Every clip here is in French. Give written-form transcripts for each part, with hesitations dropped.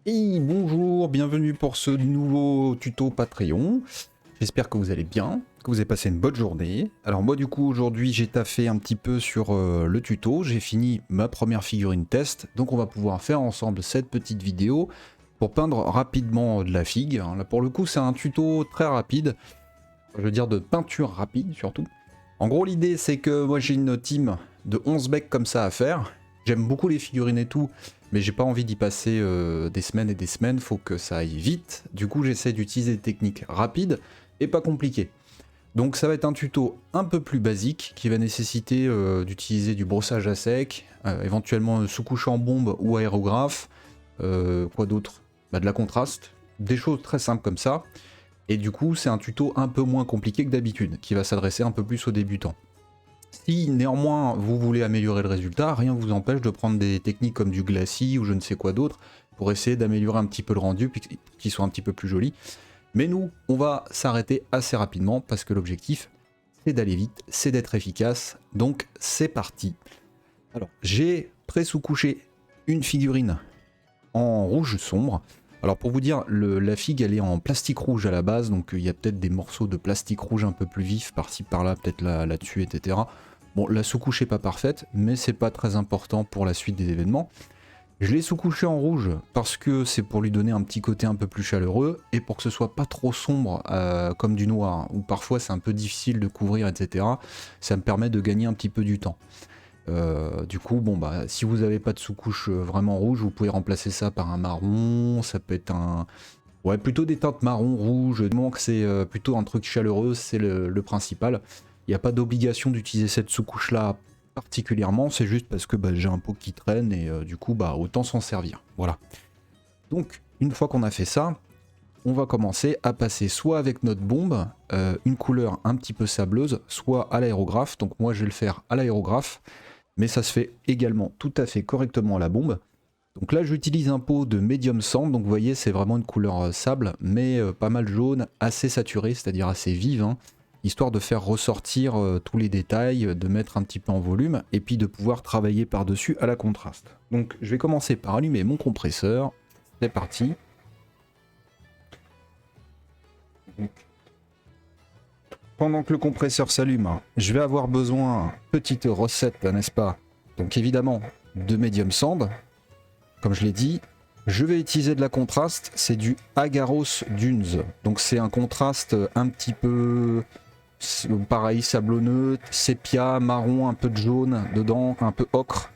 Et bonjour, bienvenue pour ce nouveau tuto Patreon. J'espère que vous allez bien, que vous avez passé une bonne journée. Alors moi du coup aujourd'hui j'ai taffé un petit peu sur le tuto, j'ai fini ma première figurine test, donc on va pouvoir faire ensemble cette petite vidéo pour peindre rapidement de la figue. Là pour le coup c'est un tuto très rapide, je veux dire de peinture rapide surtout. En gros l'idée c'est que moi j'ai une team de 11 mecs comme ça à faire. J'aime beaucoup les figurines et tout, mais j'ai pas envie d'y passer des semaines et des semaines, faut que ça aille vite. Du coup j'essaie d'utiliser des techniques rapides et pas compliquées. Donc ça va être un tuto un peu plus basique qui va nécessiter d'utiliser du brossage à sec, éventuellement sous-couche en bombe ou aérographe, quoi d'autre, de la contraste, des choses très simples comme ça. Et du coup c'est un tuto un peu moins compliqué que d'habitude, qui va s'adresser un peu plus aux débutants. Si néanmoins vous voulez améliorer le résultat, rien ne vous empêche de prendre des techniques comme du glacis ou je ne sais quoi d'autre pour essayer d'améliorer un petit peu le rendu, puis qu'il soit un petit peu plus joli. Mais nous, on va s'arrêter assez rapidement parce que l'objectif, c'est d'aller vite, c'est d'être efficace. Donc c'est parti. Alors, j'ai pré-sous-couché une figurine en rouge sombre. Alors pour vous dire, la figue elle est en plastique rouge à la base, donc il y a peut-être des morceaux de plastique rouge un peu plus vifs par-ci par-là, peut-être là-dessus, etc. Bon, la sous-couche est pas parfaite, mais c'est pas très important pour la suite des événements. Je l'ai sous-couché en rouge parce que c'est pour lui donner un petit côté un peu plus chaleureux et pour que ce soit pas trop sombre comme du noir, où parfois c'est un peu difficile de couvrir, etc. Ça me permet de gagner un petit peu du temps. Du coup, bon bah, si vous n'avez pas de sous-couche vraiment rouge, vous pouvez remplacer ça par un marron, ça peut être un... Ouais, plutôt des teintes marron, rouge, du moment que c'est plutôt un truc chaleureux, c'est le principal. Il n'y a pas d'obligation d'utiliser cette sous-couche là particulièrement, c'est juste parce que bah, j'ai un pot qui traîne et du coup, bah, autant s'en servir. Voilà. Donc, une fois qu'on a fait ça, on va commencer à passer soit avec notre bombe, une couleur un petit peu sableuse, soit à l'aérographe. Donc moi, je vais le faire à l'aérographe, mais ça se fait également tout à fait correctement à la bombe. Donc là j'utilise un pot de medium sand, donc vous voyez c'est vraiment une couleur sable, mais pas mal jaune, assez saturée, c'est-à-dire assez vive, hein, histoire de faire ressortir tous les détails, de mettre un petit peu en volume, et puis de pouvoir travailler par-dessus à la contraste. Donc je vais commencer par allumer mon compresseur, c'est parti. Donc, pendant que le compresseur s'allume, je vais avoir besoin, petite recette, n'est-ce pas? Donc évidemment, de medium sand, comme je l'ai dit. Je vais utiliser de la contraste, c'est du Agaros Dunes. Donc c'est un contraste un petit peu pareil, sablonneux, sépia, marron, un peu de jaune dedans, un peu ocre.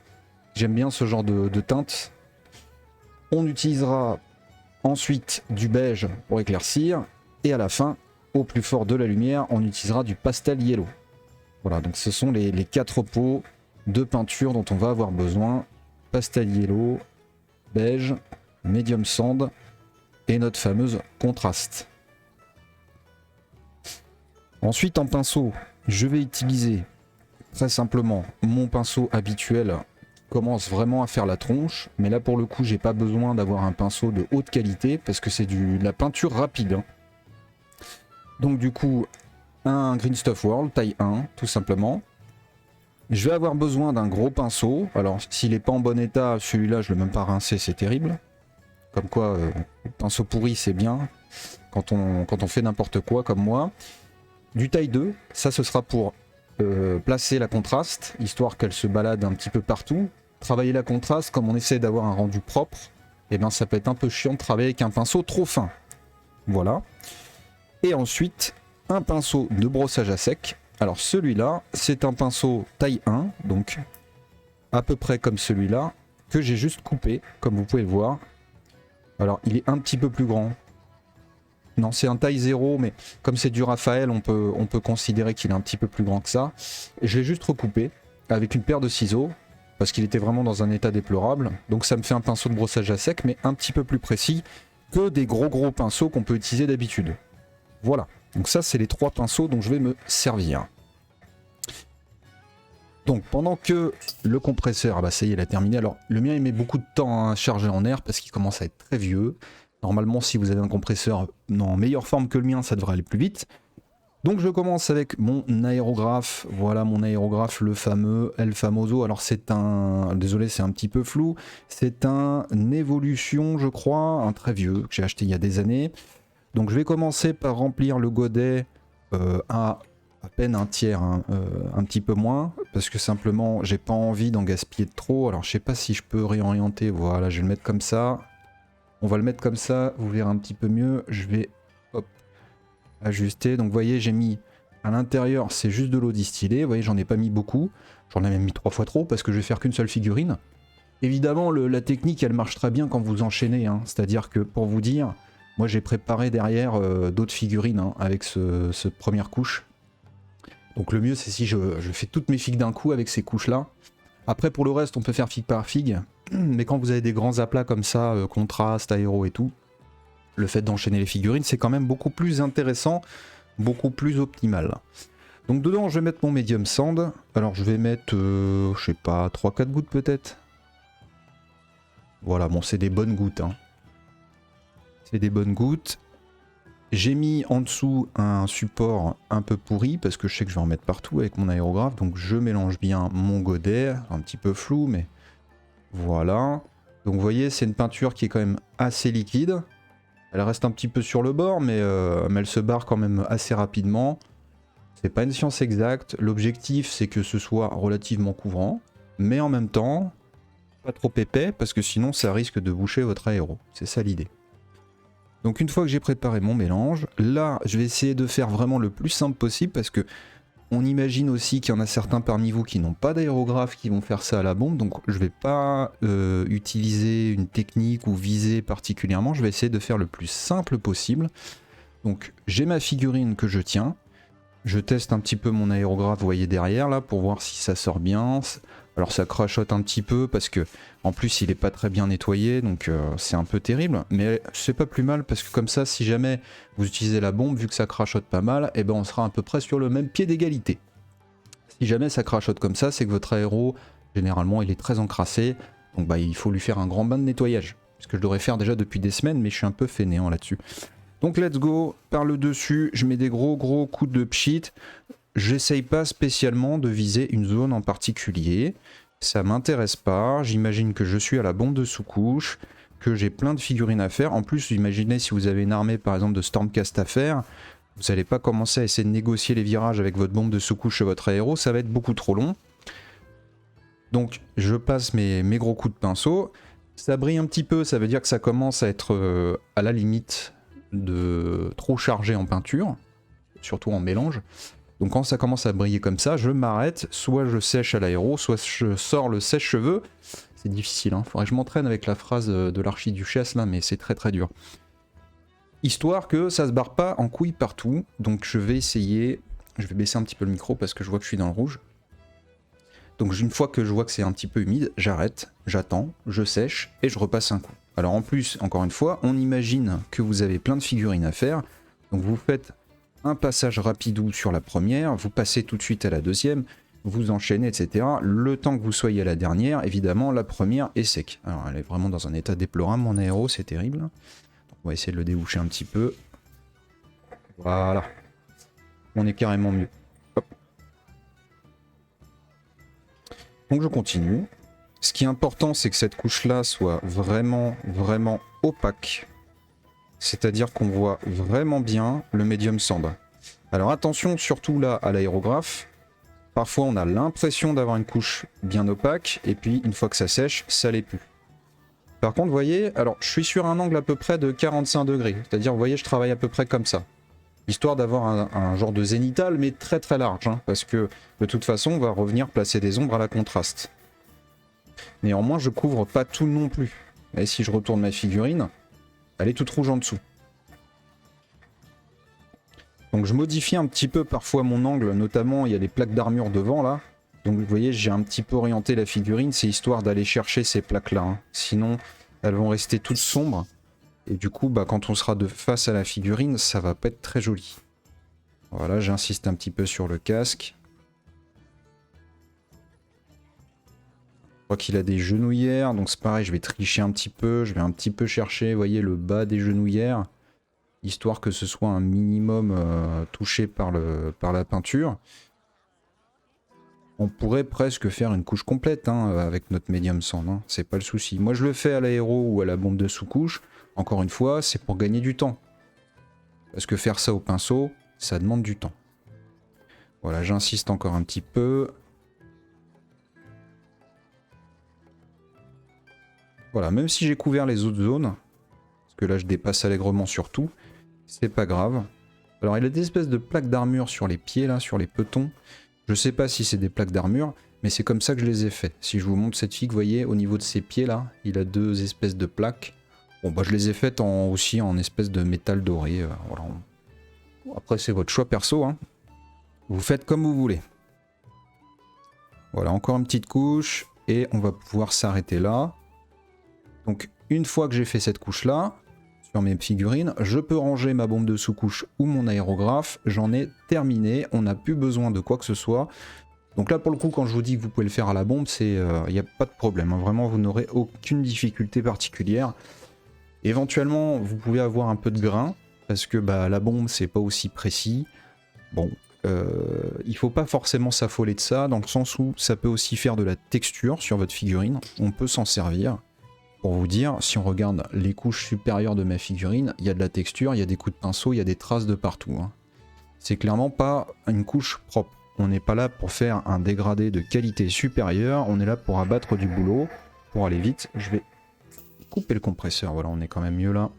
J'aime bien ce genre de teinte. On utilisera ensuite du beige pour éclaircir. Et à la fin, au plus fort de la lumière, on utilisera du pastel yellow. Voilà, donc ce sont les 4 pots de peinture dont on va avoir besoin. Pastel yellow, beige, medium sand et notre fameuse contraste. Ensuite en pinceau, je vais utiliser très simplement mon pinceau habituel qui commence vraiment à faire la tronche, mais là pour le coup j'ai pas besoin d'avoir un pinceau de haute qualité parce que c'est de la peinture rapide. Donc du coup un Green Stuff World taille 1 tout simplement. Je vais avoir besoin d'un gros pinceau, alors s'il n'est pas en bon état, celui-là je ne l'ai même pas rincé, c'est terrible. Comme quoi, le pinceau pourri c'est bien quand on fait n'importe quoi comme moi. Du taille 2, ça ce sera pour placer la contraste, histoire qu'elle se balade un petit peu partout. Travailler la contraste, comme on essaie d'avoir un rendu propre, et bien ça peut être un peu chiant de travailler avec un pinceau trop fin. Voilà. Et ensuite, un pinceau de brossage à sec. Alors celui-là, c'est un pinceau taille 1, donc à peu près comme celui-là, que j'ai juste coupé, comme vous pouvez le voir. Alors il est un petit peu plus grand. Non, c'est un taille 0, mais comme c'est du Raphaël, on peut considérer qu'il est un petit peu plus grand que ça. Et je l'ai juste recoupé avec une paire de ciseaux, parce qu'il était vraiment dans un état déplorable. Donc ça me fait un pinceau de brossage à sec, mais un petit peu plus précis que des gros pinceaux qu'on peut utiliser d'habitude. Voilà, donc ça c'est les 3 pinceaux dont je vais me servir. Donc pendant que le compresseur, ah bah ça y est, il a terminé. Alors le mien il met beaucoup de temps à charger en air parce qu'il commence à être très vieux. Normalement si vous avez un compresseur en meilleure forme que le mien, ça devrait aller plus vite. Donc je commence avec mon aérographe, voilà mon aérographe, le fameux El Famoso. Alors c'est un, désolé c'est un petit peu flou, c'est un Evolution je crois, un très vieux que j'ai acheté il y a des années. Donc je vais commencer par remplir le godet à peine un tiers, hein, un petit peu moins, parce que simplement j'ai pas envie d'en gaspiller de trop. Alors je sais pas si je peux réorienter, voilà je vais le mettre comme ça. On va le mettre comme ça, vous verrez un petit peu mieux. Je vais hop, ajuster. Donc vous voyez, j'ai mis à l'intérieur, c'est juste de l'eau distillée. Vous voyez, j'en ai pas mis beaucoup. J'en ai même mis 3 fois trop parce que je vais faire qu'une seule figurine. Évidemment, la technique, elle marche très bien quand vous enchaînez. Hein. C'est-à-dire que pour vous dire, moi j'ai préparé derrière d'autres figurines hein, avec ce première couche. Donc le mieux, c'est si je fais toutes mes figues d'un coup avec ces couches-là. Après, pour le reste, on peut faire figue par figue. Mais quand vous avez des grands aplats comme ça, contraste, aéro et tout, le fait d'enchaîner les figurines, c'est quand même beaucoup plus intéressant, beaucoup plus optimal. Donc dedans, je vais mettre mon medium sand. Alors je vais mettre, je sais pas, 3-4 gouttes peut-être. Voilà, bon, c'est des bonnes gouttes. Hein. C'est des bonnes gouttes. J'ai mis en dessous un support un peu pourri, parce que je sais que je vais en mettre partout avec mon aérographe. Donc je mélange bien mon godet, un petit peu flou, mais voilà. Donc vous voyez, c'est une peinture qui est quand même assez liquide. Elle reste un petit peu sur le bord, mais elle se barre quand même assez rapidement. C'est pas une science exacte. L'objectif, c'est que ce soit relativement couvrant, mais en même temps, pas trop épais, parce que sinon, ça risque de boucher votre aéro. C'est ça l'idée. Donc une fois que j'ai préparé mon mélange, là, je vais essayer de faire vraiment le plus simple possible, parce que on imagine aussi qu'il y en a certains parmi vous qui n'ont pas d'aérographe qui vont faire ça à la bombe, donc je vais pas utiliser une technique ou viser particulièrement, je vais essayer de faire le plus simple possible. Donc j'ai ma figurine que je tiens, je teste un petit peu mon aérographe, vous voyez derrière là, pour voir si ça sort bien. Alors ça crachote un petit peu parce que en plus il est pas très bien nettoyé, donc c'est un peu terrible, mais c'est pas plus mal parce que comme ça, si jamais vous utilisez la bombe, vu que ça crachote pas mal, et ben on sera à peu près sur le même pied d'égalité. Si jamais ça crachote comme ça, c'est que votre aéro, généralement il est très encrassé, donc bah il faut lui faire un grand bain de nettoyage. Ce que je devrais faire déjà depuis des semaines, mais je suis un peu fainéant là-dessus. Donc let's go, par le dessus, je mets des gros coups de pchit. J'essaye pas spécialement de viser une zone en particulier, ça m'intéresse pas, j'imagine que je suis à la bombe de sous-couche, que j'ai plein de figurines à faire. En plus, imaginez si vous avez une armée par exemple de Stormcast à faire, vous n'allez pas commencer à essayer de négocier les virages avec votre bombe de sous-couche sur votre aéro, ça va être beaucoup trop long. Donc je passe mes gros coups de pinceau, ça brille un petit peu, ça veut dire que ça commence à être à la limite de trop chargé en peinture, surtout en mélange. Donc quand ça commence à briller comme ça, je m'arrête, soit je sèche à l'aéro, soit je sors le sèche-cheveux. C'est difficile, hein. Faudrait que je m'entraîne avec la phrase de l'archiduchesse là, mais c'est très dur. Histoire que ça se barre pas en couille partout, donc je vais essayer, je vais baisser un petit peu le micro parce que je vois que je suis dans le rouge. Donc une fois que je vois que c'est un petit peu humide, j'arrête, j'attends, je sèche et je repasse un coup. Alors en plus, encore une fois, on imagine que vous avez plein de figurines à faire, donc vous faites un passage rapidou sur la première, vous passez tout de suite à la deuxième, vous enchaînez, etc. Le temps que vous soyez à la dernière, évidemment, la première est sec. Alors elle est vraiment dans un état déplorable, mon aéro, c'est terrible. Donc, on va essayer de le déboucher un petit peu. Voilà. On est carrément mieux. Hop. Donc je continue. Ce qui est important, c'est que cette couche-là soit vraiment opaque. C'est-à-dire qu'on voit vraiment bien le medium sand. Alors attention surtout là à l'aérographe, parfois on a l'impression d'avoir une couche bien opaque, et puis une fois que ça sèche, ça l'est plus. Par contre, vous voyez, alors je suis sur un angle à peu près de 45 degrés, c'est-à-dire vous voyez je travaille à peu près comme ça. Histoire d'avoir un genre de zénithal, mais très large, hein, parce que de toute façon on va revenir placer des ombres à la contraste. Néanmoins je couvre pas tout non plus. Et si je retourne ma figurine, elle est toute rouge en dessous. Donc je modifie un petit peu parfois mon angle, notamment il y a les plaques d'armure devant là. Donc vous voyez, j'ai un petit peu orienté la figurine, c'est histoire d'aller chercher ces plaques là. Hein. Sinon, elles vont rester toutes sombres. Et du coup, bah, quand on sera de face à la figurine, ça va pas être très joli. Voilà, j'insiste un petit peu sur le casque. Je crois qu'il a des genouillères, donc c'est pareil, je vais tricher un petit peu. Je vais un petit peu chercher, vous voyez, le bas des genouillères. histoire que ce soit un minimum touché par la peinture. On pourrait presque faire une couche complète hein, avec notre médium sand, hein, c'est pas le souci. Moi je le fais à l'aéro ou à la bombe de sous-couche, encore une fois, c'est pour gagner du temps. Parce que faire ça au pinceau, ça demande du temps. Voilà, j'insiste encore un petit peu. Voilà, même si j'ai couvert les autres zones, parce que là je dépasse allègrement sur tout, c'est pas grave. Alors il y a des espèces de plaques d'armure sur les pieds là, sur les petons. Je sais pas si c'est des plaques d'armure, mais c'est comme ça que je les ai fait. Si je vous montre cette figue, vous voyez, au niveau de ses pieds là, il a deux espèces de plaques. Bon bah je les ai faites aussi en espèce de métal doré. Voilà. Après c'est votre choix perso, hein. Vous faites comme vous voulez. Voilà, encore une petite couche, et on va pouvoir s'arrêter là. Donc une fois que j'ai fait cette couche là, sur mes figurines, je peux ranger ma bombe de sous-couche ou mon aérographe, j'en ai terminé, on n'a plus besoin de quoi que ce soit. Donc là pour le coup quand je vous dis que vous pouvez le faire à la bombe, il n'y a pas de problème, hein. Vraiment vous n'aurez aucune difficulté particulière. Éventuellement vous pouvez avoir un peu de grain, parce que bah, la bombe c'est pas aussi précis. Bon, il faut pas forcément s'affoler de ça, dans le sens où ça peut aussi faire de la texture sur votre figurine, on peut s'en servir. Pour vous dire, si on regarde les couches supérieures de ma figurine, il y a de la texture, il y a des coups de pinceau, il y a des traces de partout, hein. C'est clairement pas une couche propre. On n'est pas là pour faire un dégradé de qualité supérieure, on est là pour abattre du boulot, pour aller vite. Je vais couper le compresseur, voilà, on est quand même mieux là.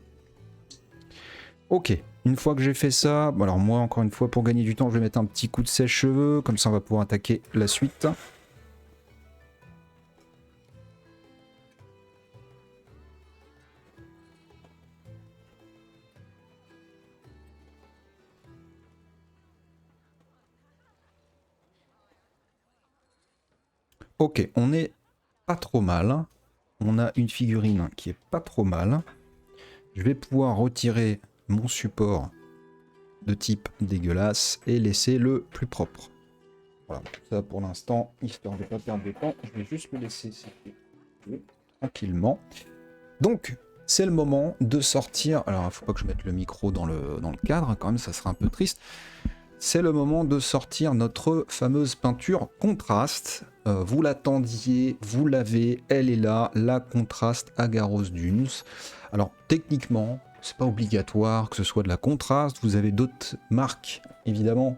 Ok, une fois que j'ai fait ça, alors moi encore une fois pour gagner du temps, je vais mettre un petit coup de sèche-cheveux, comme ça on va pouvoir attaquer la suite. Ok, on est pas trop mal. On a une figurine qui est pas trop mal. Je vais pouvoir retirer mon support de type dégueulasse et laisser le plus propre. Voilà, ça pour l'instant, histoire de ne pas perdre de temps, je vais juste le laisser sécher tranquillement. Donc, c'est le moment de sortir. Alors, il ne faut pas que je mette le micro dans le cadre, quand même, ça sera un peu triste. C'est le moment de sortir notre fameuse peinture contraste. Vous l'attendiez, vous l'avez, elle est là, la contraste Agaros Dunes. Alors techniquement, c'est pas obligatoire que ce soit de la contraste, vous avez d'autres marques évidemment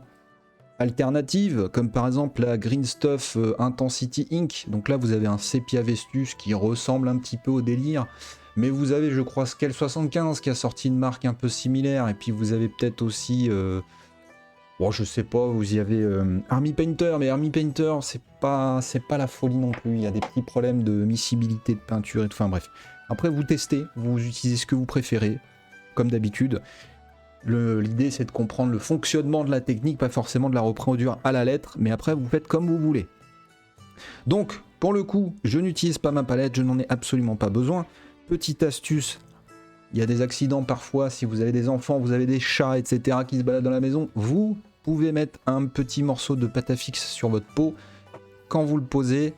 alternatives, comme par exemple la Green Stuff Intensity Ink. Donc là vous avez un Sepia Vestus qui ressemble un petit peu au délire. Mais vous avez, je crois, Scale 75 qui a sorti une marque un peu similaire. Et puis vous avez peut-être aussi... bon, je sais pas, vous y avez Army Painter, mais Army Painter, c'est pas la folie non plus. Il y a des petits problèmes de miscibilité de peinture et tout. Enfin bref. Après, vous testez, vous utilisez ce que vous préférez, comme d'habitude. L'idée, c'est de comprendre le fonctionnement de la technique, pas forcément de la reproduire à la lettre, mais après, vous faites comme vous voulez. Donc, pour le coup, je n'utilise pas ma palette, je n'en ai absolument pas besoin. Petite astuce. Il y a des accidents parfois, si vous avez des enfants, vous avez des chats, etc. qui se baladent dans la maison, vous pouvez mettre un petit morceau de pâte à fixe sur votre pot quand vous le posez,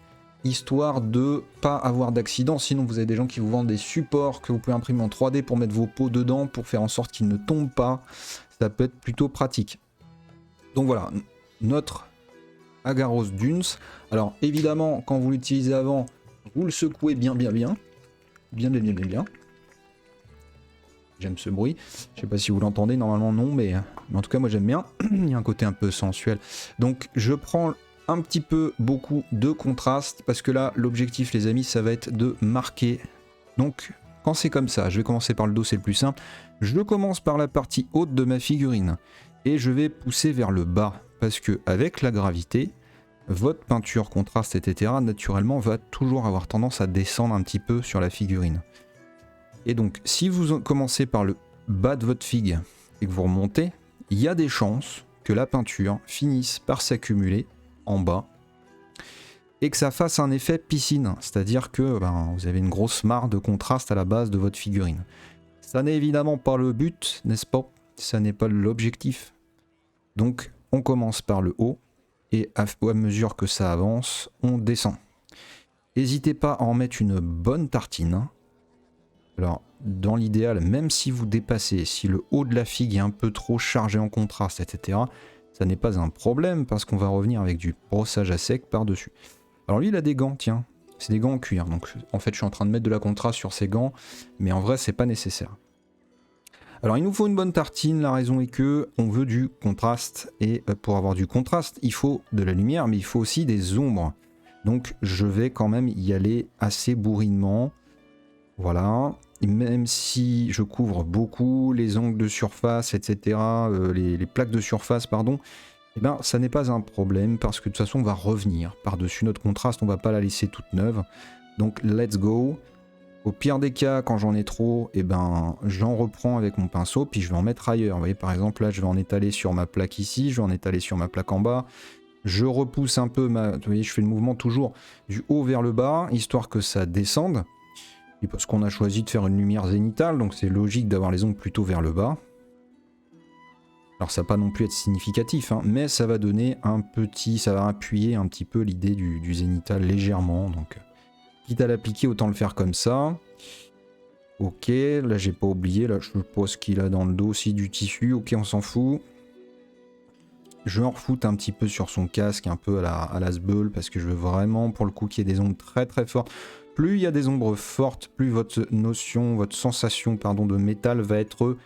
histoire de pas avoir d'accident. Sinon vous avez des gens qui vous vendent des supports que vous pouvez imprimer en 3D pour mettre vos pots dedans, pour faire en sorte qu'ils ne tombent pas. Ça peut être plutôt pratique. Donc voilà, notre Agaros Dunes. Alors évidemment, quand vous l'utilisez avant, vous le secouez bien. J'aime ce bruit. Je sais pas si vous l'entendez, normalement non, mais en tout cas moi j'aime bien. Il y a un côté un peu sensuel. Donc je prends un petit peu beaucoup de contraste parce que là l'objectif les amis ça va être de marquer. Donc quand c'est comme ça, je vais commencer par le dos, c'est le plus simple. Je commence par la partie haute de ma figurine et je vais pousser vers le bas parce que avec la gravité, votre peinture contraste etc. naturellement va toujours avoir tendance à descendre un petit peu sur la figurine. Et donc, si vous commencez par le bas de votre figue et que vous remontez, il y a des chances que la peinture finisse par s'accumuler en bas et que ça fasse un effet piscine, c'est-à-dire que vous avez une grosse mare de contraste à la base de votre figurine. Ça n'est évidemment pas le but, n'est-ce pas? Ça n'est pas l'objectif. Donc, on commence par le haut et à mesure que ça avance, on descend. N'hésitez pas à en mettre une bonne tartine. Alors, dans l'idéal, même si vous dépassez, si le haut de la figue est un peu trop chargé en contraste, etc., ça n'est pas un problème parce qu'on va revenir avec du brossage à sec par-dessus. Alors lui, il a des gants, tiens. C'est des gants en cuir. Donc en fait, je suis en train de mettre de la contraste sur ces gants, mais en vrai, c'est pas nécessaire. Alors il nous faut une bonne tartine, la raison est que on veut du contraste, et pour avoir du contraste, il faut de la lumière, mais il faut aussi des ombres. Donc je vais quand même y aller assez bourrinement. Voilà. Et même si je couvre beaucoup les angles de surface, etc., les plaques de surface, pardon, eh ben, ça n'est pas un problème parce que de toute façon on va revenir par-dessus notre contraste, on va pas la laisser toute neuve. Donc let's go. Au pire des cas, quand j'en ai trop, eh ben, j'en reprends avec mon pinceau, puis je vais en mettre ailleurs. Vous voyez, par exemple, là, je vais en étaler sur ma plaque ici, je vais en étaler sur ma plaque en bas. Je repousse un peu ma... Vous voyez, je fais le mouvement toujours du haut vers le bas, histoire que ça descende. Et parce qu'on a choisi de faire une lumière zénitale, donc c'est logique d'avoir les ongles plutôt vers le bas. Alors ça va pas non plus être significatif, hein, mais ça va donner un petit... Ça va appuyer un petit peu l'idée du zénital légèrement, donc... Quitte à l'appliquer, autant le faire comme ça. Ok, là j'ai pas oublié, là je suppose qu'il a dans le dos aussi du tissu, ok on s'en fout. Je vais en refoutre un petit peu sur son casque, un peu à la Sbeul, parce que je veux vraiment pour le coup qu'il y ait des ombres très très fortes. Plus il y a des ombres fortes, plus votre notion, votre sensation pardon, de métal va être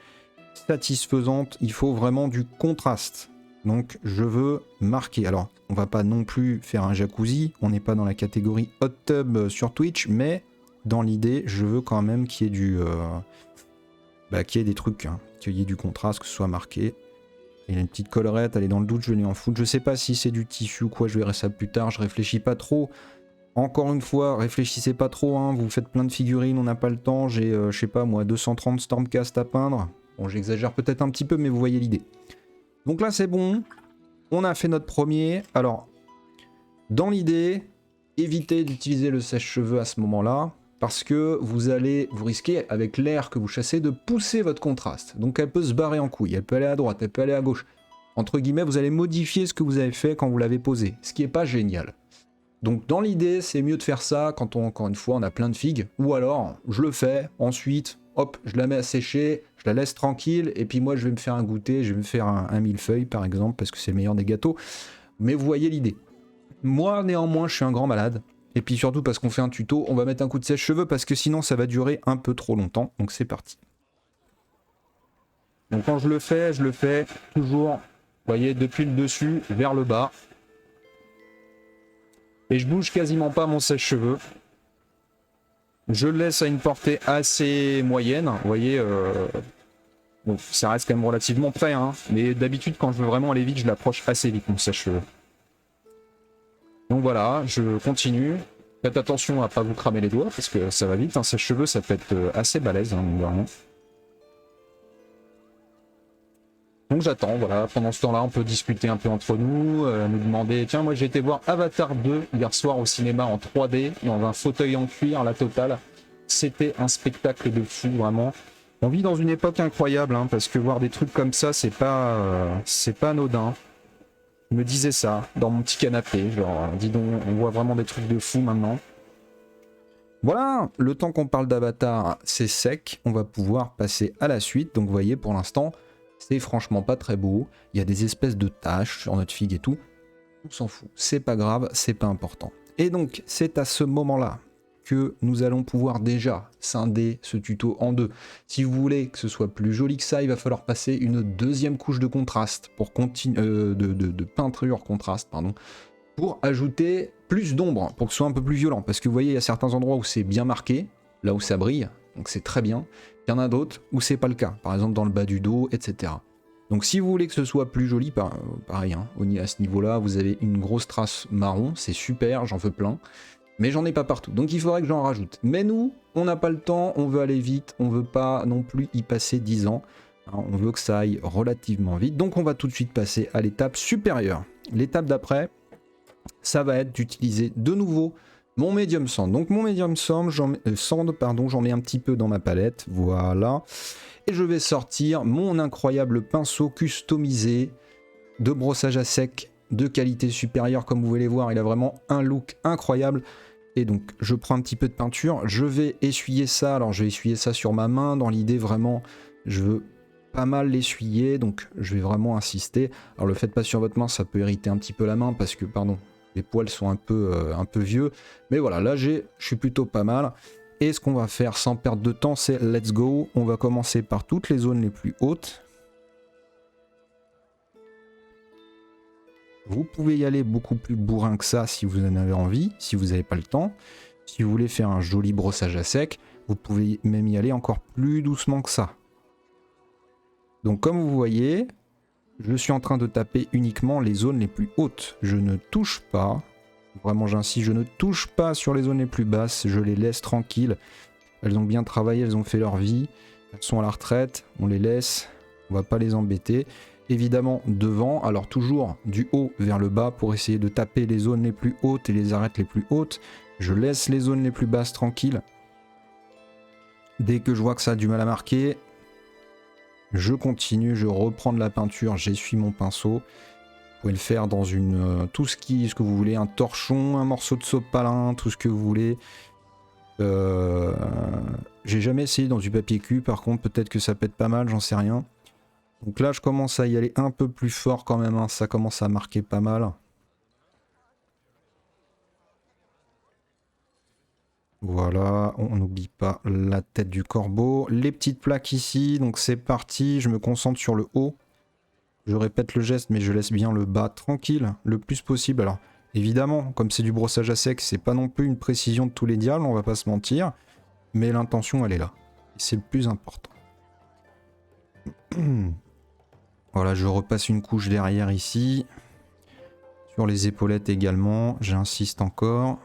satisfaisante. Il faut vraiment du contraste. Donc je veux marquer. Alors on va pas non plus faire un jacuzzi, on n'est pas dans la catégorie hot tub sur Twitch, mais dans l'idée je veux quand même qu'il y ait du qu'il y ait des trucs, hein, qu'il y ait du contraste, que ce soit marqué. Il y a une petite collerette, elle est dans le doute, je vais lui en foutre. Je sais pas si c'est du tissu ou quoi, je verrai ça plus tard, je réfléchis pas trop. Encore une fois, réfléchissez pas trop, hein, vous faites plein de figurines, on n'a pas le temps, j'ai je sais pas moi 230 Stormcast à peindre. Bon j'exagère peut-être un petit peu mais vous voyez l'idée. Donc là c'est bon, on a fait notre premier. Alors, dans l'idée, évitez d'utiliser le sèche-cheveux à ce moment-là, parce que vous risquez, avec l'air que vous chassez, de pousser votre contraste. Donc elle peut se barrer en couille, elle peut aller à droite, elle peut aller à gauche. Entre guillemets, vous allez modifier ce que vous avez fait quand vous l'avez posé, ce qui n'est pas génial. Donc dans l'idée, c'est mieux de faire ça quand encore une fois, on a plein de figues, ou alors, je le fais, ensuite... Hop, je la mets à sécher, je la laisse tranquille, et puis moi je vais me faire un goûter, je vais me faire un millefeuille par exemple, parce que c'est le meilleur des gâteaux. Mais vous voyez l'idée. Moi néanmoins, je suis un grand malade, et puis surtout parce qu'on fait un tuto, on va mettre un coup de sèche-cheveux, parce que sinon ça va durer un peu trop longtemps, donc c'est parti. Donc quand je le fais toujours, vous voyez, depuis le dessus vers le bas. Et je bouge quasiment pas mon sèche-cheveux. Je le laisse à une portée assez moyenne, vous voyez, bon, ça reste quand même relativement près, hein, mais d'habitude quand je veux vraiment aller vite, je l'approche assez vite mon sèche-cheveux. Donc voilà, je continue. Faites attention à pas vous cramer les doigts, parce que ça va vite, un sèche-cheveux ça peut être assez balèze, hein, vraiment. Donc j'attends, voilà, pendant ce temps-là on peut discuter un peu entre nous, nous demander, tiens moi j'ai été voir Avatar 2 hier soir au cinéma en 3D, dans un fauteuil en cuir, la totale, c'était un spectacle de fou vraiment. On vit dans une époque incroyable, hein, parce que voir des trucs comme ça c'est pas anodin. Je me disais ça, dans mon petit canapé, genre dis donc, on voit vraiment des trucs de fou maintenant. Voilà, le temps qu'on parle d'Avatar c'est sec, on va pouvoir passer à la suite, donc vous voyez pour l'instant... C'est franchement pas très beau, il y a des espèces de taches sur notre figue et tout, on s'en fout, c'est pas grave, c'est pas important. Et donc c'est à ce moment-là que nous allons pouvoir déjà scinder ce tuto en deux. Si vous voulez que ce soit plus joli que ça, il va falloir passer une deuxième couche de contraste, pour de peinture contraste, pardon, pour ajouter plus d'ombre, pour que ce soit un peu plus violent, parce que vous voyez il y a certains endroits où c'est bien marqué, là où ça brille, donc c'est très bien. Il y en a d'autres où c'est pas le cas, par exemple dans le bas du dos, etc. Donc si vous voulez que ce soit plus joli, pareil, hein, à ce niveau-là, vous avez une grosse trace marron, c'est super, j'en veux plein, mais j'en ai pas partout, donc il faudrait que j'en rajoute. Mais nous, on n'a pas le temps, on veut aller vite, on veut pas non plus y passer 10 ans, hein, on veut que ça aille relativement vite, donc on va tout de suite passer à l'étape supérieure. L'étape d'après, ça va être d'utiliser de nouveau mon medium sand. Donc mon medium sand, j'en mets un petit peu dans ma palette, voilà. Et je vais sortir mon incroyable pinceau customisé de brossage à sec de qualité supérieure. Comme vous pouvez les voir, il a vraiment un look incroyable. Et donc je prends un petit peu de peinture, je vais essuyer ça, alors je vais essuyer ça sur ma main, dans l'idée vraiment, je veux pas mal l'essuyer, donc je vais vraiment insister. Alors le faites pas sur votre main, ça peut irriter un petit peu la main, parce que, pardon, les poils sont un peu vieux, mais voilà, là je suis plutôt pas mal. Et ce qu'on va faire sans perdre de temps, c'est let's go, on va commencer par toutes les zones les plus hautes. Vous pouvez y aller beaucoup plus bourrin que ça si vous en avez envie, si vous n'avez pas le temps. Si vous voulez faire un joli brossage à sec, vous pouvez même y aller encore plus doucement que ça. Donc comme vous voyez, je suis en train de taper uniquement les zones les plus hautes. Je ne touche pas, vraiment j'insiste, je ne touche pas sur les zones les plus basses, je les laisse tranquilles. Elles ont bien travaillé, elles ont fait leur vie, elles sont à la retraite, on les laisse, on va pas les embêter. Évidemment devant, alors toujours du haut vers le bas pour essayer de taper les zones les plus hautes et les arêtes les plus hautes. Je laisse les zones les plus basses tranquilles. Dès que je vois que ça a du mal à marquer, je continue, je reprends de la peinture, j'essuie mon pinceau. Vous pouvez le faire dans tout ce que vous voulez, un torchon, un morceau de sopalin, tout ce que vous voulez. J'ai jamais essayé dans du papier cul, par contre peut-être que ça pète pas mal, j'en sais rien. Donc là je commence à y aller un peu plus fort quand même, hein. Ça commence à marquer pas mal. Voilà, on n'oublie pas la tête du corbeau. Les petites plaques ici, donc c'est parti, je me concentre sur le haut. Je répète le geste mais je laisse bien le bas tranquille, le plus possible. Alors évidemment, comme c'est du brossage à sec, c'est pas non plus une précision de tous les diables, on va pas se mentir. Mais l'intention elle est là, c'est le plus important. Voilà, je repasse une couche derrière ici. Sur les épaulettes également, j'insiste encore.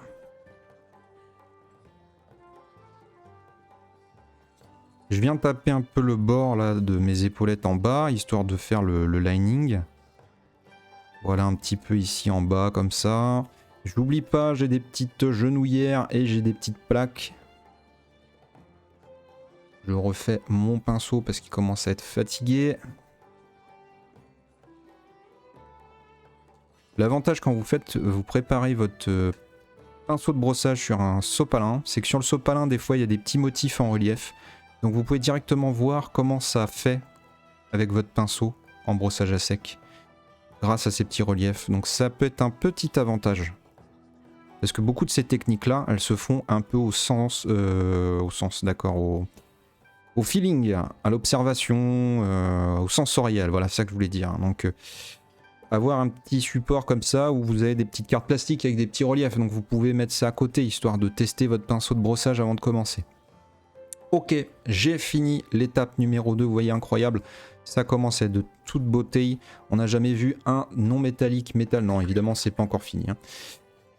Je viens taper un peu le bord là, de mes épaulettes en bas, histoire de faire le lining. Voilà un petit peu ici en bas, comme ça. Je n'oublie pas, j'ai des petites genouillères et j'ai des petites plaques. Je refais mon pinceau parce qu'il commence à être fatigué. L'avantage quand vous préparez votre pinceau de brossage sur un sopalin, c'est que sur le sopalin, des fois, il y a des petits motifs en relief. Donc vous pouvez directement voir comment ça fait avec votre pinceau en brossage à sec, grâce à ces petits reliefs. Donc ça peut être un petit avantage. Parce que beaucoup de ces techniques-là, elles se font un peu au sens d'accord, au feeling, à l'observation, au sensoriel, voilà, c'est ça que je voulais dire. Donc avoir un petit support comme ça où vous avez des petites cartes plastiques avec des petits reliefs, donc vous pouvez mettre ça à côté histoire de tester votre pinceau de brossage avant de commencer. Ok, j'ai fini l'étape numéro 2, vous voyez, incroyable, ça commence à être de toute beauté, on n'a jamais vu un non métallique métal, non évidemment c'est pas encore fini. Hein.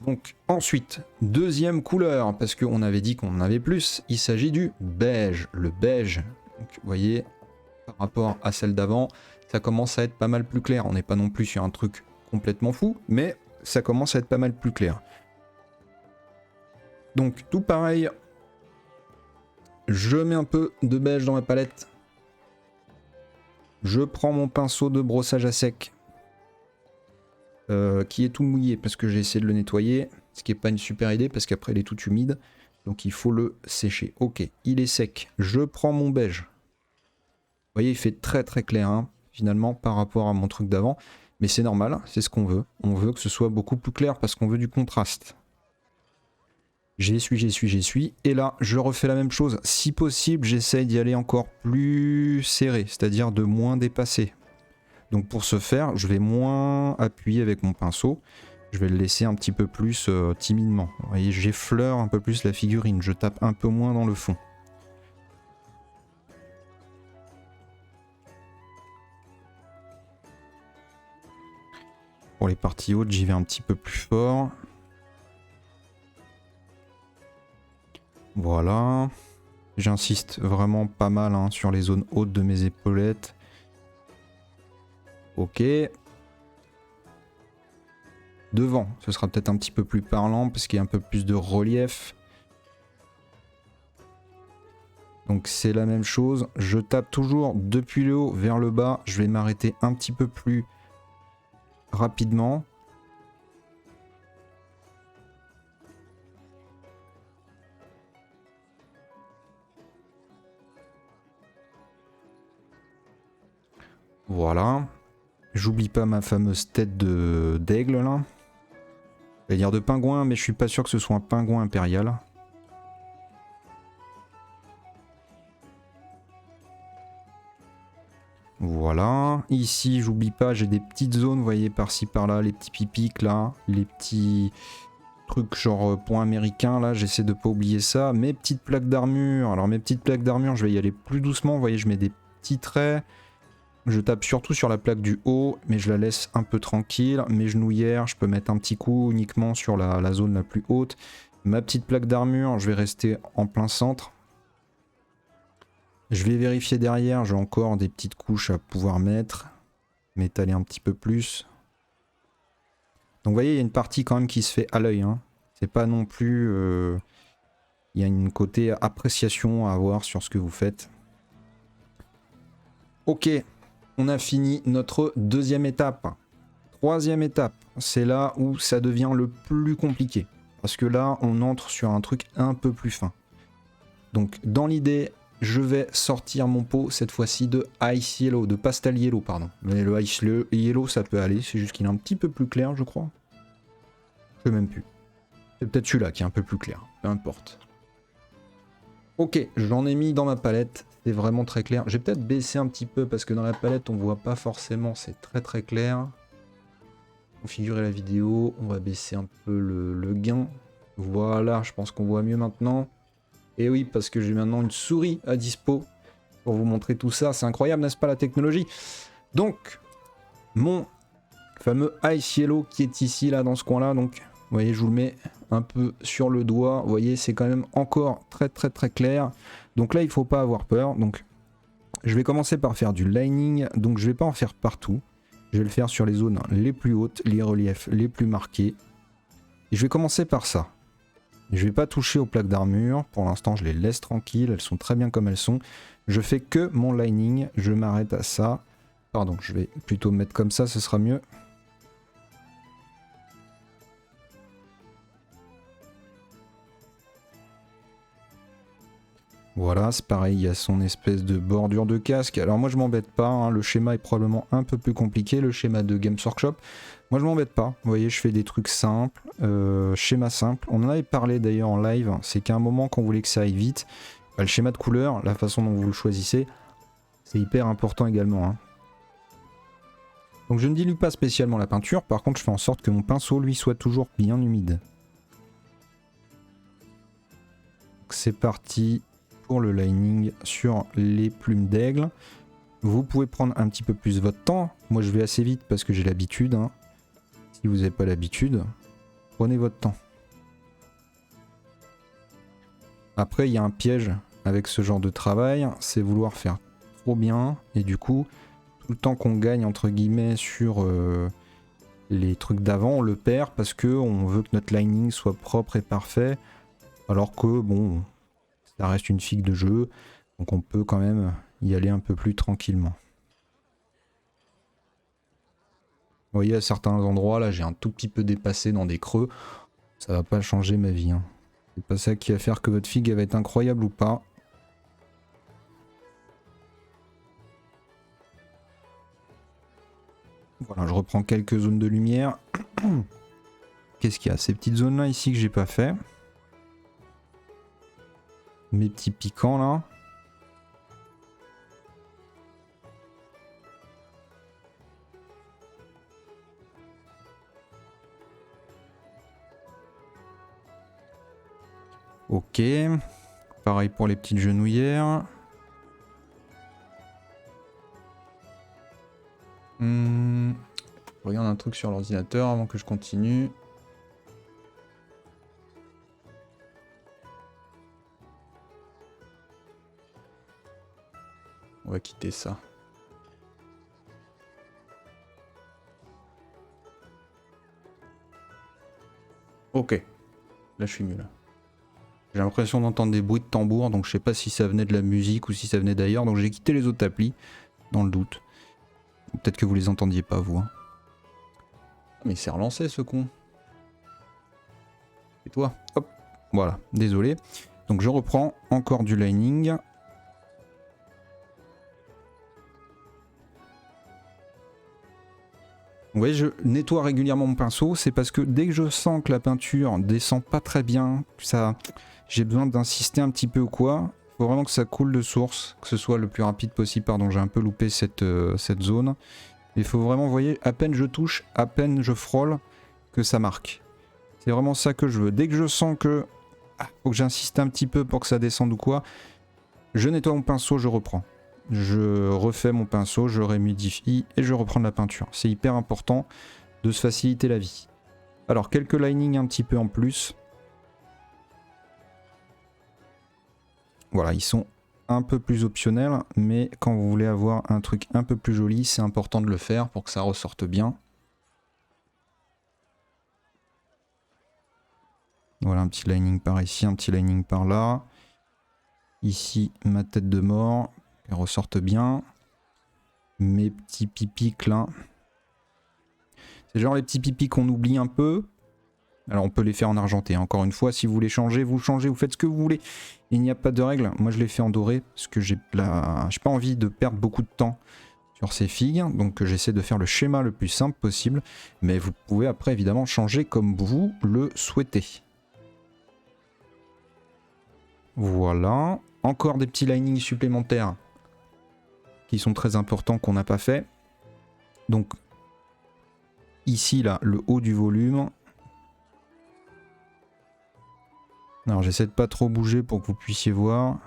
Donc ensuite, deuxième couleur, parce qu'on avait dit qu'on en avait plus, il s'agit du beige, le beige, donc vous voyez, par rapport à celle d'avant, ça commence à être pas mal plus clair. On n'est pas non plus sur un truc complètement fou, mais ça commence à être pas mal plus clair. Donc tout pareil, je mets un peu de beige dans ma palette. Je prends mon pinceau de brossage à sec, qui est tout mouillé parce que j'ai essayé de le nettoyer, ce qui n'est pas une super idée parce qu'après il est tout humide, donc il faut le sécher. Ok, il est sec, je prends mon beige. Vous voyez, il fait très très clair, hein, finalement, par rapport à mon truc d'avant. Mais c'est normal, c'est ce qu'on veut. On veut que ce soit beaucoup plus clair parce qu'on veut du contraste. J'essuie. Et là, je refais la même chose. Si possible, j'essaye d'y aller encore plus serré, c'est-à-dire de moins dépasser. Donc pour ce faire, je vais moins appuyer avec mon pinceau. Je vais le laisser un petit peu plus timidement. Vous voyez, j'effleure un peu plus la figurine. Je tape un peu moins dans le fond. Pour les parties hautes, j'y vais un petit peu plus fort. Voilà. J'insiste vraiment pas mal hein, sur les zones hautes de mes épaulettes. Ok. Devant, ce sera peut-être un petit peu plus parlant parce qu'il y a un peu plus de relief. Donc c'est la même chose. Je tape toujours depuis le haut vers le bas. Je vais m'arrêter un petit peu plus rapidement. Voilà. J'oublie pas ma fameuse tête d'aigle là. Je vais dire de pingouin, mais je suis pas sûr que ce soit un pingouin impérial. Voilà. Ici, j'oublie pas, j'ai des petites zones, vous voyez, par-ci par-là, les petits pipics là, les petits trucs genre points américains là, j'essaie de pas oublier ça. Mes petites plaques d'armure. Alors mes petites plaques d'armure, je vais y aller plus doucement, vous voyez, je mets des petits traits. Je tape surtout sur la plaque du haut, mais je la laisse un peu tranquille. Mes genouillères, je peux mettre un petit coup uniquement sur la zone la plus haute. Ma petite plaque d'armure, je vais rester en plein centre. Je vais vérifier derrière, j'ai encore des petites couches à pouvoir mettre. M'étaler un petit peu plus. Donc vous voyez, il y a une partie quand même qui se fait à l'œil. Hein. C'est pas non plus... Il y a une côté appréciation à avoir sur ce que vous faites. Ok, on a fini notre deuxième étape. Troisième étape, c'est là où ça devient le plus compliqué. Parce que là, on entre sur un truc un peu plus fin. Donc dans l'idée, je vais sortir mon pot cette fois-ci de Ice Yellow, de Pastel Yellow, pardon. Mais le Ice Yellow, ça peut aller, c'est juste qu'il est un petit peu plus clair, je crois. Je sais même plus. C'est peut-être celui-là qui est un peu plus clair, peu importe. Ok, j'en ai mis dans ma palette, c'est vraiment très clair. J'ai peut-être baissé un petit peu parce que dans la palette, on voit pas forcément, c'est très très clair. Configurer la vidéo, on va baisser un peu le gain. Voilà, je pense qu'on voit mieux maintenant. Et oui, parce que j'ai maintenant une souris à dispo pour vous montrer tout ça. C'est incroyable, n'est-ce pas, la technologie? Donc, mon fameux Ice Yellow qui est ici, là, dans ce coin-là. Donc, vous voyez, je vous le mets un peu sur le doigt. Vous voyez, c'est quand même encore très, très, très clair. Donc là, il ne faut pas avoir peur. Donc, je vais commencer par faire du lining. Donc, je ne vais pas en faire partout. Je vais le faire sur les zones les plus hautes, les reliefs les plus marqués. Et je vais commencer par ça. Je vais pas toucher aux plaques d'armure, pour l'instant je les laisse tranquilles, elles sont très bien comme elles sont. Je fais que mon lining, je m'arrête à ça. Pardon, je vais plutôt me mettre comme ça, ce sera mieux. Voilà, c'est pareil, il y a son espèce de bordure de casque. Alors moi je m'embête pas, hein, le schéma est probablement un peu plus compliqué, le schéma de Games Workshop. Moi je m'embête pas, vous voyez, je fais des trucs simples, schéma simple. On en avait parlé d'ailleurs en live, c'est qu'à un moment quand vous voulez que ça aille vite, bah, le schéma de couleur, la façon dont vous le choisissez, c'est hyper important également. Hein. Donc je ne dilue pas spécialement la peinture, par contre je fais en sorte que mon pinceau lui soit toujours bien humide. C'est parti pour le lining sur les plumes d'aigle. Vous pouvez prendre un petit peu plus votre temps. Moi je vais assez vite parce que j'ai l'habitude. Hein. Si vous n'avez pas l'habitude, prenez votre temps. Après il y a un piège avec ce genre de travail, c'est vouloir faire trop bien. Et du coup, tout le temps qu'on gagne entre guillemets sur les trucs d'avant, on le perd parce qu'on veut que notre lining soit propre et parfait. Alors que bon, ça reste une figue de jeu. Donc on peut quand même y aller un peu plus tranquillement. Vous voyez, à certains endroits, là, j'ai un tout petit peu dépassé dans des creux. Ça va pas changer ma vie. Hein. C'est pas ça qui va faire que votre figue elle va être incroyable ou pas. Voilà, je reprends quelques zones de lumière. Qu'est-ce qu'il y a? Ces petites zones-là ici que j'ai pas fait. Mes petits piquants là. Ok. Pareil pour les petites genouillères. Je regarde un truc sur l'ordinateur avant que je continue. On va quitter ça. Ok. Là je suis mieux là. J'ai l'impression d'entendre des bruits de tambour, donc je sais pas si ça venait de la musique ou si ça venait d'ailleurs, donc j'ai quitté les autres applis, dans le doute. Peut-être que vous les entendiez pas, vous. Hein. Mais il s'est relancé ce con. Et toi? Hop. Voilà, désolé. Donc je reprends encore du lining. Vous voyez, je nettoie régulièrement mon pinceau, c'est parce que dès que je sens que la peinture descend pas très bien, que ça, j'ai besoin d'insister un petit peu ou quoi, faut vraiment que ça coule de source, que ce soit le plus rapide possible. Pardon, j'ai un peu loupé cette zone. Il faut vraiment, vous voyez, à peine je touche, à peine je frôle, que ça marque. C'est vraiment ça que je veux. Dès que je sens que faut que j'insiste un petit peu pour que ça descende ou quoi, je nettoie mon pinceau, je reprends. Je refais mon pinceau, je rémodifie et je reprends de la peinture. C'est hyper important de se faciliter la vie. Alors, quelques linings un petit peu en plus. Voilà, ils sont un peu plus optionnels, mais quand vous voulez avoir un truc un peu plus joli, c'est important de le faire pour que ça ressorte bien. Voilà, un petit lining par ici, un petit lining par là. Ici, ma tête de mort, qu'elle ressorte bien. Mes petits pipics là. C'est genre les petits pipis qu'on oublie un peu. Alors on peut les faire en argenté. Encore une fois, si vous voulez changer, vous changez, vous faites ce que vous voulez. Il n'y a pas de règle. Moi je l'ai fait en doré parce que j'ai pas envie de perdre beaucoup de temps sur ces figues. Donc j'essaie de faire le schéma le plus simple possible. Mais vous pouvez après évidemment changer comme vous le souhaitez. Voilà. Encore des petits linings supplémentaires qui sont très importants qu'on n'a pas fait. Donc ici là, le haut du volume. Alors j'essaie de pas trop bouger pour que vous puissiez voir.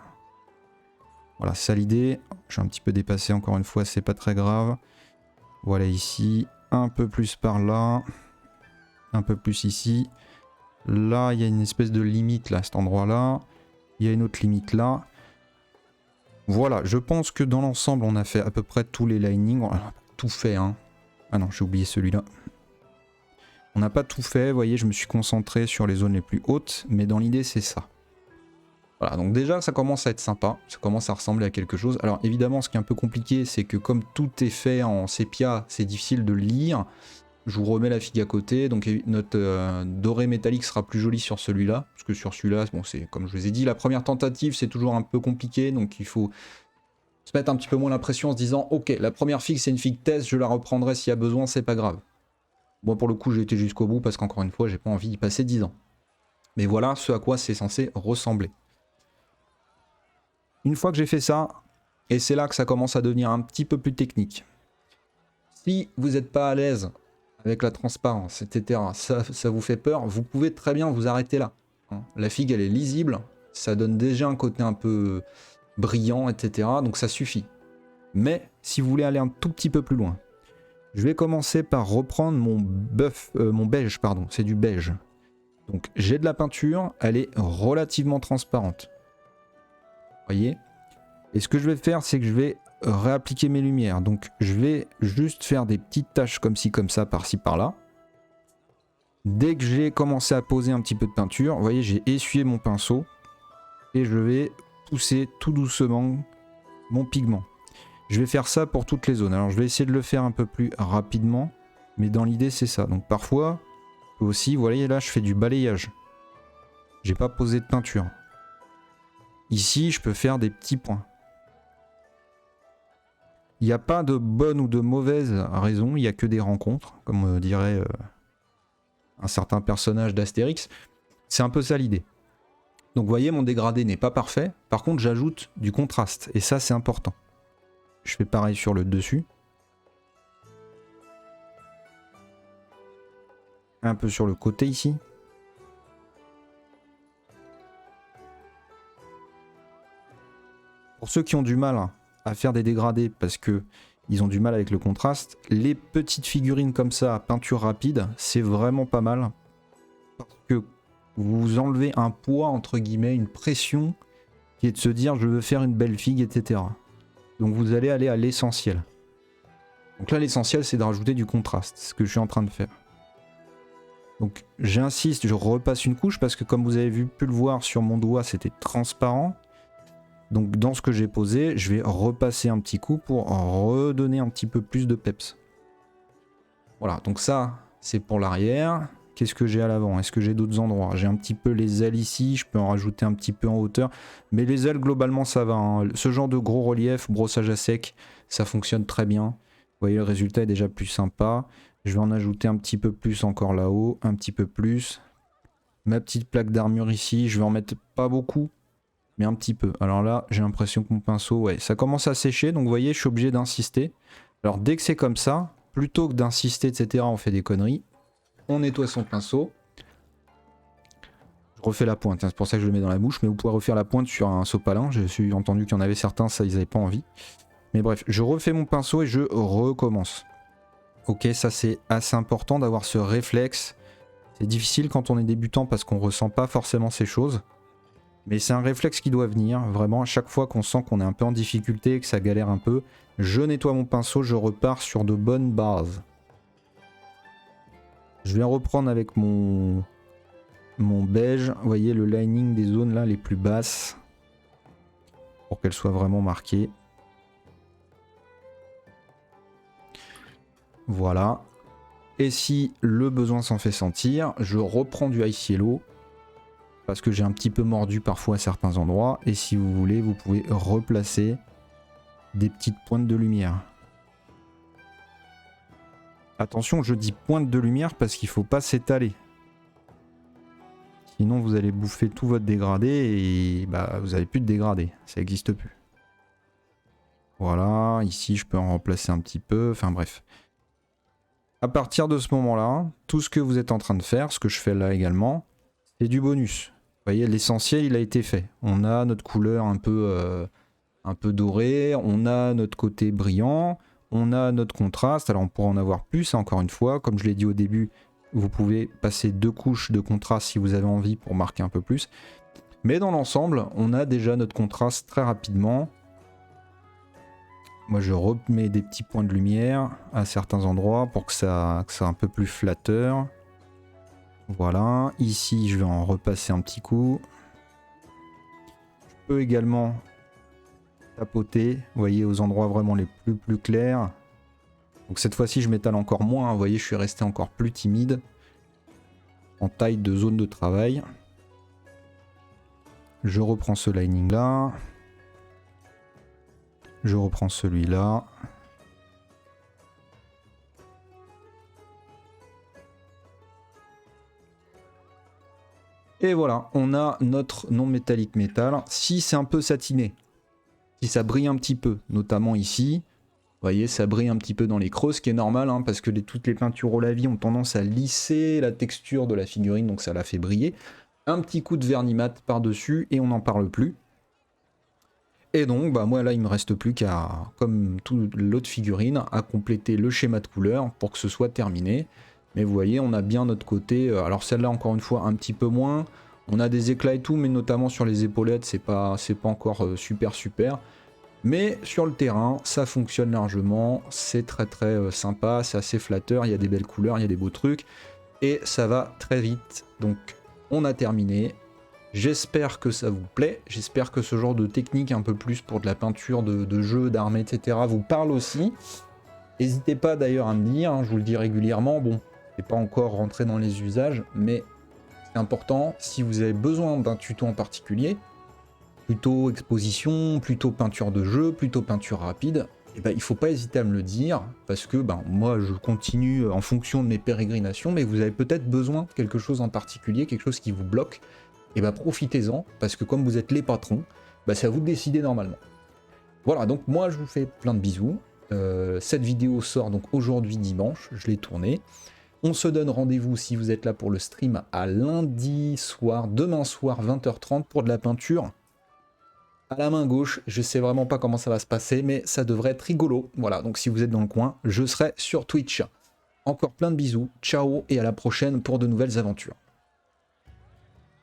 Voilà, c'est ça l'idée. Je suis un petit peu dépassé encore une fois, c'est pas très grave. Voilà ici, un peu plus par là. Un peu plus ici. Là, il y a une espèce de limite là, à cet endroit-là. Il y a une autre limite là. Voilà, je pense que dans l'ensemble, on a fait à peu près tous les linings. On a pas tout fait, hein. Ah non, j'ai oublié celui-là. On n'a pas tout fait, vous voyez, je me suis concentré sur les zones les plus hautes, mais dans l'idée, c'est ça. Voilà, donc déjà, ça commence à être sympa, ça commence à ressembler à quelque chose. Alors évidemment, ce qui est un peu compliqué, c'est que comme tout est fait en sépia, c'est difficile de le lire. Je vous remets la figue à côté, donc notre doré métallique sera plus joli sur celui-là, parce que sur celui-là, bon, c'est comme je vous ai dit, la première tentative, c'est toujours un peu compliqué, donc il faut se mettre un petit peu moins la pression en se disant, ok, la première figue, c'est une figue test, je la reprendrai s'il y a besoin, c'est pas grave. Bon, pour le coup, j'ai été jusqu'au bout parce qu'encore une fois, j'ai pas envie d'y passer 10 ans. Mais voilà ce à quoi c'est censé ressembler. Une fois que j'ai fait ça, et c'est là que ça commence à devenir un petit peu plus technique. Si vous n'êtes pas à l'aise avec la transparence, etc., ça vous fait peur, vous pouvez très bien vous arrêter là. La figue, elle est lisible, ça donne déjà un côté un peu brillant, etc., donc ça suffit. Mais si vous voulez aller un tout petit peu plus loin, je vais commencer par reprendre mon beige, pardon, c'est du beige. Donc j'ai de la peinture, elle est relativement transparente. Voyez ? Et ce que je vais faire, c'est que je vais réappliquer mes lumières. Donc je vais juste faire des petites taches comme ci, comme ça, par-ci, par-là. Dès que j'ai commencé à poser un petit peu de peinture, vous voyez, j'ai essuyé mon pinceau et je vais pousser tout doucement mon pigment. Je vais faire ça pour toutes les zones. Alors je vais essayer de le faire un peu plus rapidement, mais dans l'idée c'est ça. Donc parfois, aussi, vous voyez là, je fais du balayage. J'ai pas posé de peinture. Ici, je peux faire des petits points. Il n'y a pas de bonne ou de mauvaise raison, il n'y a que des rencontres, comme dirait un certain personnage d'Astérix. C'est un peu ça l'idée. Donc vous voyez, mon dégradé n'est pas parfait. Par contre, j'ajoute du contraste, et ça c'est important. Je fais pareil sur le dessus. Un peu sur le côté ici. Pour ceux qui ont du mal à faire des dégradés parce que ils ont du mal avec le contraste, les petites figurines comme ça, peinture rapide, c'est vraiment pas mal. Parce que vous enlevez un poids, entre guillemets, une pression qui est de se dire je veux faire une belle figue, etc. Donc vous allez aller à l'essentiel. Donc là, l'essentiel, c'est de rajouter du contraste, ce que je suis en train de faire. Donc j'insiste, je repasse une couche parce que comme vous avez pu le voir sur mon doigt, c'était transparent. Donc dans ce que j'ai posé, je vais repasser un petit coup pour redonner un petit peu plus de peps. Voilà, donc ça, c'est pour l'arrière. Qu'est-ce que j'ai à l'avant? Est-ce que j'ai d'autres endroits? J'ai un petit peu les ailes ici, je peux en rajouter un petit peu en hauteur. Mais les ailes, globalement, ça va, hein. Ce genre de gros relief, brossage à sec, ça fonctionne très bien. Vous voyez, le résultat est déjà plus sympa. Je vais en ajouter un petit peu plus encore là-haut, un petit peu plus. Ma petite plaque d'armure ici, je vais en mettre pas beaucoup, mais un petit peu. Alors là, j'ai l'impression que mon pinceau, ouais, ça commence à sécher, donc vous voyez, je suis obligé d'insister. Alors dès que c'est comme ça, plutôt que d'insister, etc., on fait des conneries. On nettoie son pinceau. Je refais la pointe, hein, c'est pour ça que je le mets dans la bouche, mais vous pouvez refaire la pointe sur un sopalin. J'ai entendu qu'il y en avait certains, ça, ils n'avaient pas envie. Mais bref, je refais mon pinceau et je recommence. Ok, ça c'est assez important d'avoir ce réflexe. C'est difficile quand on est débutant parce qu'on ressent pas forcément ces choses. Mais c'est un réflexe qui doit venir. Vraiment, à chaque fois qu'on sent qu'on est un peu en difficulté, que ça galère un peu, je nettoie mon pinceau, je repars sur de bonnes bases. Je vais reprendre avec mon beige. Vous voyez le lining des zones là les plus basses. Pour qu'elles soient vraiment marquées. Voilà. Et si le besoin s'en fait sentir, je reprends du ice yellow. Parce que j'ai un petit peu mordu parfois à certains endroits. Et si vous voulez, vous pouvez replacer des petites pointes de lumière. Attention, je dis pointe de lumière parce qu'il ne faut pas s'étaler. Sinon, vous allez bouffer tout votre dégradé et bah, vous n'avez plus de dégradé. Ça n'existe plus. Voilà, ici, je peux en remplacer un petit peu. Enfin bref. À partir de ce moment-là, tout ce que vous êtes en train de faire, ce que je fais là également, c'est du bonus. Vous voyez, l'essentiel, il a été fait. On a notre couleur un peu dorée, on a notre côté brillant, on a notre contraste. Alors, on pourra en avoir plus, encore une fois. Comme je l'ai dit au début, vous pouvez passer 2 couches de contraste si vous avez envie pour marquer un peu plus. Mais dans l'ensemble, on a déjà notre contraste très rapidement. Moi, je remets des petits points de lumière à certains endroits pour que ça soit un peu plus flatteur. Voilà. Ici, je vais en repasser un petit coup. Je peux également tapoter, vous voyez, aux endroits vraiment les plus clairs. Donc cette fois-ci, je m'étale encore moins. Vous voyez, je suis resté encore plus timide en taille de zone de travail. Je reprends ce lining là. Je reprends celui-là. Et voilà, on a notre non métallique métal. Si c'est un peu satiné, si ça brille un petit peu, notamment ici, vous voyez, ça brille un petit peu dans les creux, ce qui est normal, hein, parce que toutes les peintures au lavis ont tendance à lisser la texture de la figurine, donc ça la fait briller. Un petit coup de vernis mat par-dessus et on n'en parle plus. Et donc, bah moi là, il me reste plus qu'à, comme toute l'autre figurine, à compléter le schéma de couleur pour que ce soit terminé. Mais vous voyez, on a bien notre côté. Alors celle-là, encore une fois, un petit peu moins. On a des éclats et tout, mais notamment sur les épaulettes, c'est pas encore super. Mais sur le terrain, ça fonctionne largement. C'est très sympa, c'est assez flatteur. Il y a des belles couleurs, il y a des beaux trucs. Et ça va très vite. Donc, on a terminé. J'espère que ça vous plaît, j'espère que ce genre de technique un peu plus pour de la peinture de jeux, d'armes, etc. vous parle aussi. N'hésitez pas d'ailleurs à me dire, hein, je vous le dis régulièrement, bon, c'est pas encore rentré dans les usages, mais c'est important, si vous avez besoin d'un tuto en particulier, plutôt exposition, plutôt peinture de jeu, plutôt peinture rapide, et ben, il ne faut pas hésiter à me le dire, parce que ben, moi je continue en fonction de mes pérégrinations, mais vous avez peut-être besoin de quelque chose en particulier, quelque chose qui vous bloque. Et bah profitez-en, parce que comme vous êtes les patrons, bah c'est à vous de décider normalement. Voilà, donc moi je vous fais plein de bisous. Cette vidéo sort donc aujourd'hui dimanche, je l'ai tournée. On se donne rendez-vous si vous êtes là pour le stream à lundi soir, demain soir 20h30 pour de la peinture à la main gauche. Je sais vraiment pas comment ça va se passer, mais ça devrait être rigolo. Voilà, donc si vous êtes dans le coin, je serai sur Twitch. Encore plein de bisous, ciao et à la prochaine pour de nouvelles aventures.